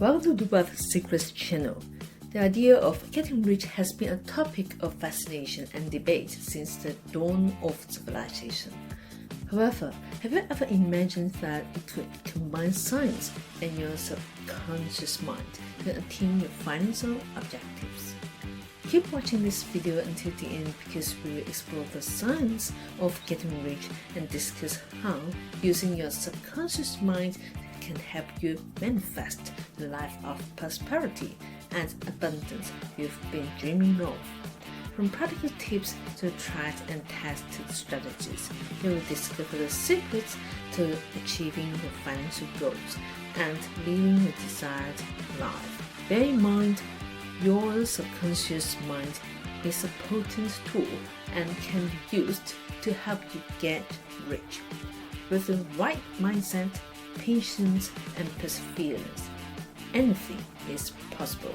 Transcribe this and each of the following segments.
Welcome to the Wealth Secrets channel. The idea of getting rich has been a topic of fascination and debate since the dawn of civilization. However, have you ever imagined that you could combine science and your subconscious mind to attain your financial objectives? Keep watching this video until the end because we will explore the science of getting rich and discuss how using your subconscious mind can help you manifest the life of prosperity and abundance you've been dreaming of. From practical tips to tried and tested strategies, you will discover the secrets to achieving your financial goals and living a desired life. Bear in mind, your subconscious mind is a potent tool and can be used to help you get rich. With the right mindset, patience, and perseverance, anything is possible.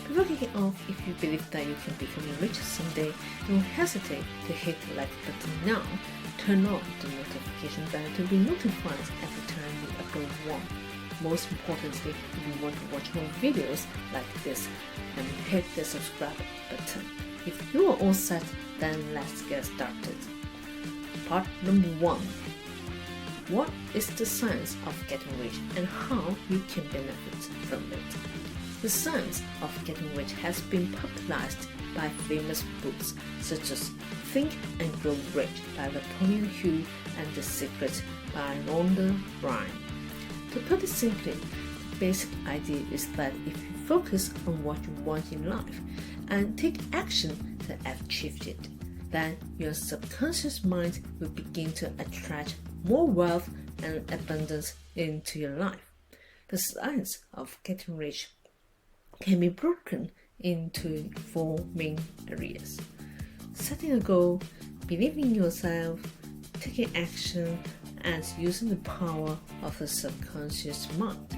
Before kicking off, if you believe that you can become rich someday, don't hesitate to hit the like button now. Turn on the notification bell to be notified every time we upload one. Most importantly, if you want to watch more videos like this, then hit the subscribe button. If you are all set, then let's get started. Part number 1. What is the science of getting rich and how you can benefit from it? The science of getting rich has been popularized by famous books such as Think and Grow Rich by Napoleon Hill and The Secret by Rhonda Byrne. To put it simply, the basic idea is that if you focus on what you want in life and take action to achieve it, then your subconscious mind will begin to attract more wealth and abundance into your life. The science of getting rich can be broken into 4 main areas: setting a goal, believing in yourself, taking action, and using the power of the subconscious mind.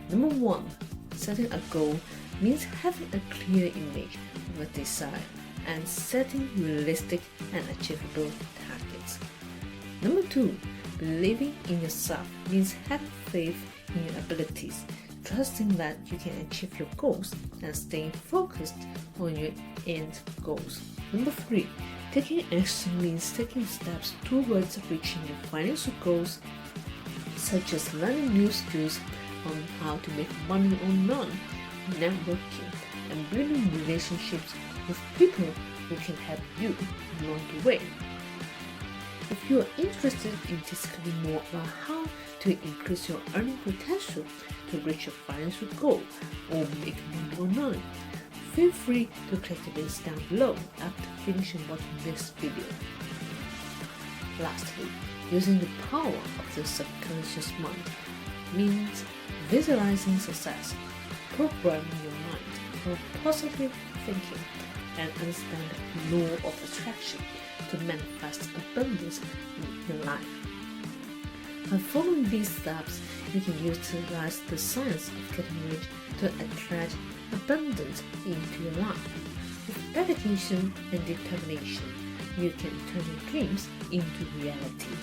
Number 1, setting a goal means having a clear image of a desire and setting realistic and achievable targets. Number 2, believing in yourself means having faith in your abilities, trusting that you can achieve your goals and staying focused on your end goals. Number 3, taking action means taking steps towards reaching your financial goals, such as learning new skills on how to make money online, networking, and building relationships with people who can help you along the way. If you are interested in discovering more about how to increase your earning potential to reach your financial goal or make money online, feel free to click the links down below after finishing watching this video. Lastly, using the power of the subconscious mind means visualizing success, programming your mind for positive thinking, and understand the law of attraction to manifest abundance in your life. By following these steps, you can utilize the science of getting rich to attract abundance into your life. With dedication and determination, you can turn your dreams into reality.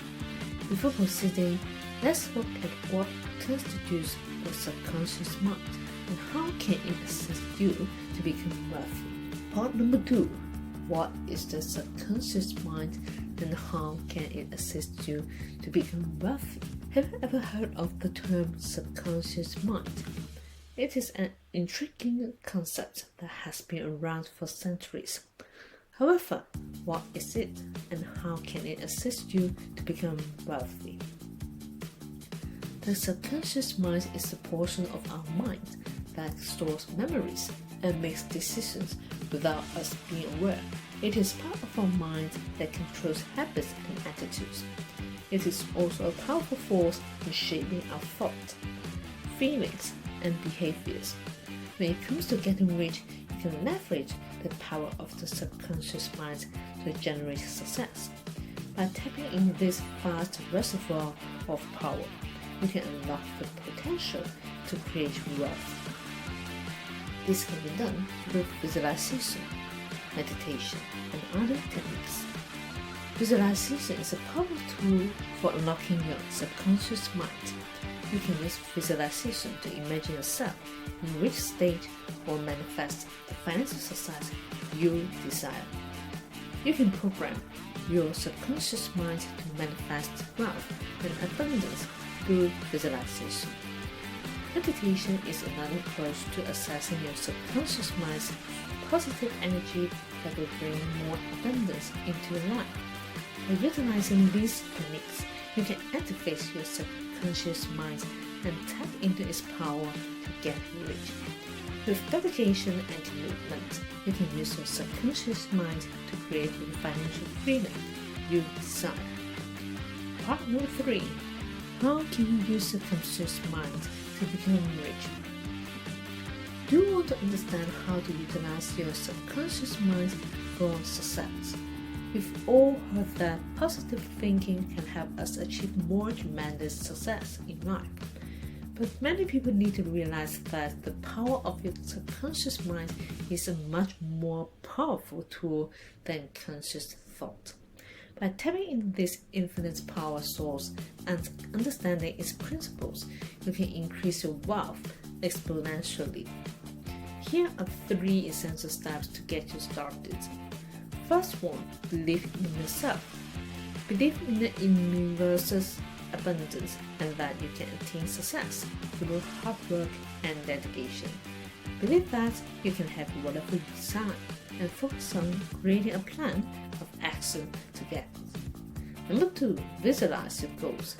Before proceeding, let's look at what constitutes the subconscious mind and how can it assist you to become wealthy. Part number 2. What is the subconscious mind and how can it assist you to become wealthy? Have you ever heard of the term subconscious mind? It is an intriguing concept that has been around for centuries. However, what is it and how can it assist you to become wealthy? The subconscious mind is the portion of our mind that stores memories and makes decisions without us being aware. It is part of our mind that controls habits and attitudes. It is also a powerful force in shaping our thoughts, feelings, and behaviors. When it comes to getting rich, you can leverage the power of the subconscious mind to generate success. By tapping into this vast reservoir of power, you can unlock the potential to create wealth. This can be done with visualization, meditation, and other techniques. Visualization is a powerful tool for unlocking your subconscious mind. you can use visualization to imagine yourself in which state or manifest the financial success you desire. You can program your subconscious mind to manifest wealth and abundance through visualization. Meditation is another approach to accessing your subconscious mind's positive energy that will bring more abundance into your life. By utilizing these techniques, you can activate your subconscious mind and tap into its power to get rich. With dedication and commitment, you can use your subconscious mind to create the financial freedom you desire. Part number 3. How can you use your subconscious mind to become rich? Do you want to understand how to utilize your subconscious mind for success? We've all heard that positive thinking can help us achieve more tremendous success in life. But many people need to realize that the power of your subconscious mind is a much more powerful tool than conscious thought. By tapping into this infinite power source and understanding its principles, you can increase your wealth exponentially. Here are 3 essential steps to get you started. First one, believe in yourself. Believe in the universe's abundance and that you can attain success through hard work and dedication. Believe that you can have whatever you desire and focus on creating a plan of action to get it. Number 2, visualize your goals.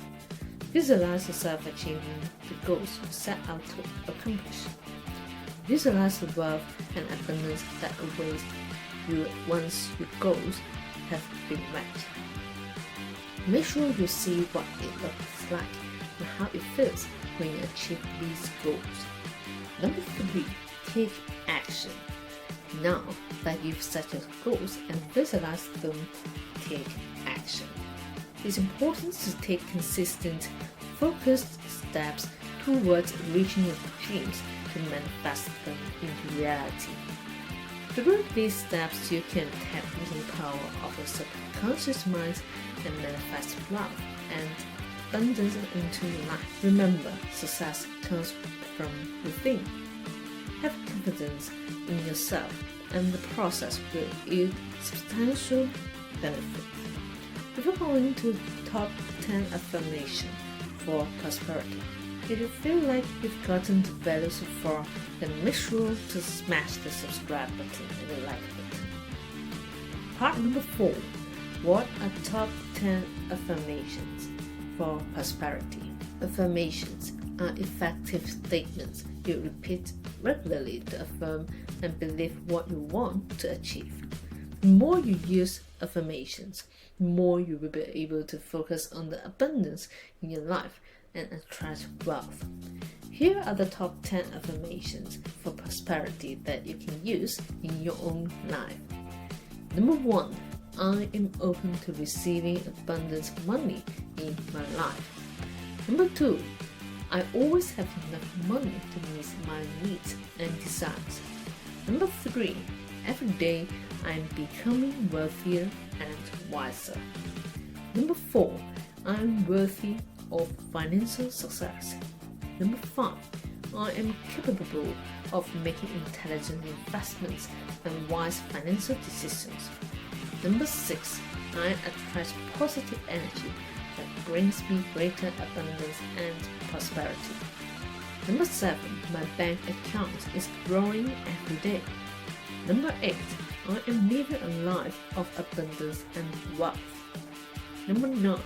Visualize yourself achieving the goals you set out to accomplish. Visualize the wealth and abundance that awaits you once your goals have been met. Make sure you see what it looks like and how it feels when you achieve these goals. Number 3, take action. Now that you've set your goals and visualized them, take action. It's important to take consistent, focused steps towards reaching your dreams to manifest them into reality. Through these steps, you can tap into the power of your subconscious mind and manifest wealth and abundance into your life. Remember, success comes from within. Have confidence in yourself, and the process will yield substantial benefit. Before going to top 10 affirmation for prosperity, if you feel like you've gotten the value so far, then make sure to smash the subscribe button and the like button. Part number 4. What are top 10 affirmations for prosperity? Affirmations are effective statements you repeat regularly to affirm and believe what you want to achieve. The more you use affirmations, the more you will be able to focus on the abundance in your life and attract wealth. Here are the top 10 affirmations for prosperity that you can use in your own life. Number 1. I am open to receiving abundance money in my life. Number 2. I always have enough money to meet my needs and desires. Number 3. Every day I am becoming wealthier and wiser. Number 4. I am worthy of financial success. Number 5. I am capable of making intelligent investments and wise financial decisions. Number 6. I attract positive energy that brings me greater abundance and prosperity. Number 7. My bank account is growing every day. Number 8. I am living a life of abundance and wealth. Number 9.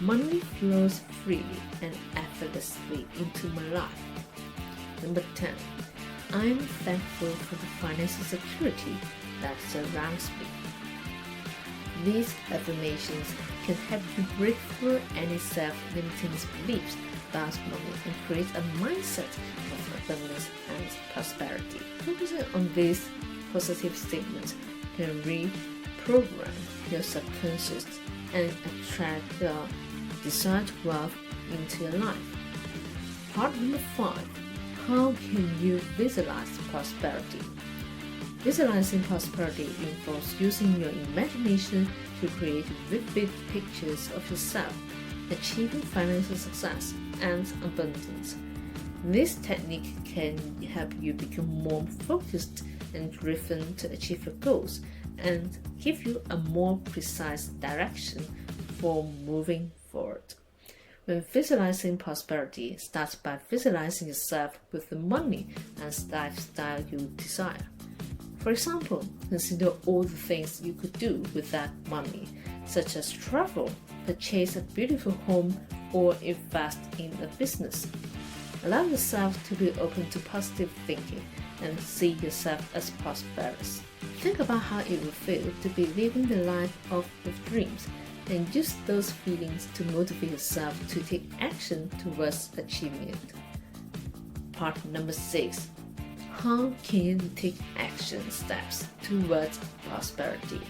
Money flows freely and effortlessly into my life. Number 10. I am thankful for the financial security that surrounds me. These affirmations can help you break through any self-limiting beliefs about money and create a mindset of abundance and prosperity. Focusing on these positive statements can reprogram your subconscious and attract the desired wealth into your life. Part number 5. How can you visualize prosperity? Visualizing prosperity involves using your imagination to create vivid pictures of yourself achieving financial success and abundance. This technique can help you become more focused and driven to achieve your goals and give you a more precise direction for moving forward. When visualizing prosperity, start by visualizing yourself with the money and lifestyle you desire. For example, consider all the things you could do with that money, such as travel, purchase a beautiful home, or invest in a business. Allow yourself to be open to positive thinking and see yourself as prosperous. Think about how it will feel to be living the life of your dreams and use those feelings to motivate yourself to take action towards achieving it. Part number 6. How can you take action steps towards prosperity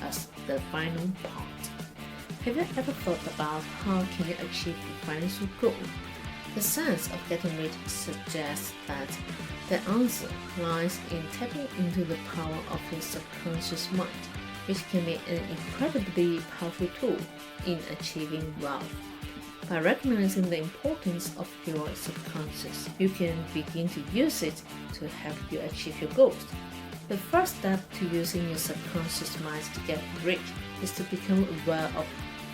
as the final part? Have you ever thought about how can you achieve your financial goal? The science of getting rich suggests that the answer lies in tapping into the power of your subconscious mind, which can be an incredibly powerful tool in achieving wealth. By recognizing the importance of your subconscious, you can begin to use it to help you achieve your goals. The first step to using your subconscious mind to get rich is to become aware of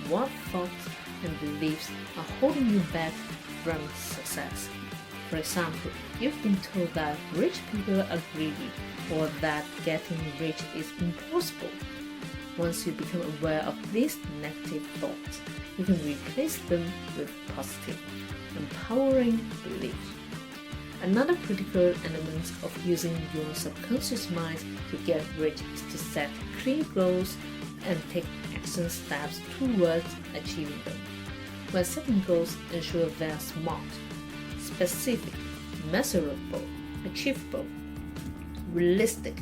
what thoughts and beliefs are holding you back from success. For example, you've been told that rich people are greedy or that getting rich is impossible. Once you become aware of these negative thoughts, you can replace them with positive, empowering beliefs. Another critical element of using your subconscious mind to get rich is to set clear goals and take action steps towards achieving them. When setting goals, ensure they are smart, specific, measurable, achievable, realistic,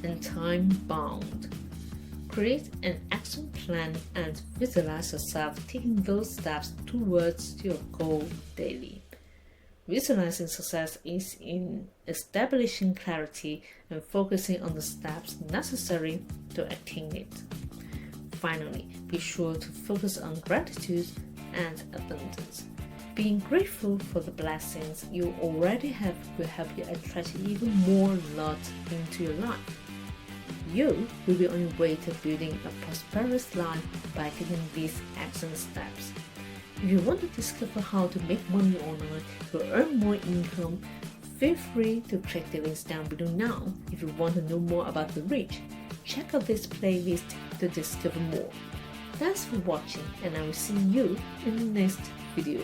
and time-bound. Create an action plan and visualize yourself taking those steps towards your goal daily. Visualizing success is in establishing clarity and focusing on the steps necessary to attain it. Finally, be sure to focus on gratitude and abundance. Being grateful for the blessings you already have will help you attract even more lot into your life. You will be on your way to building a prosperous life by taking these action steps. If you want to discover how to make money online or earn more income, feel free to click the links down below now. If you want to know more about the rich, check out this playlist to discover more. Thanks for watching, and I will see you in the next video.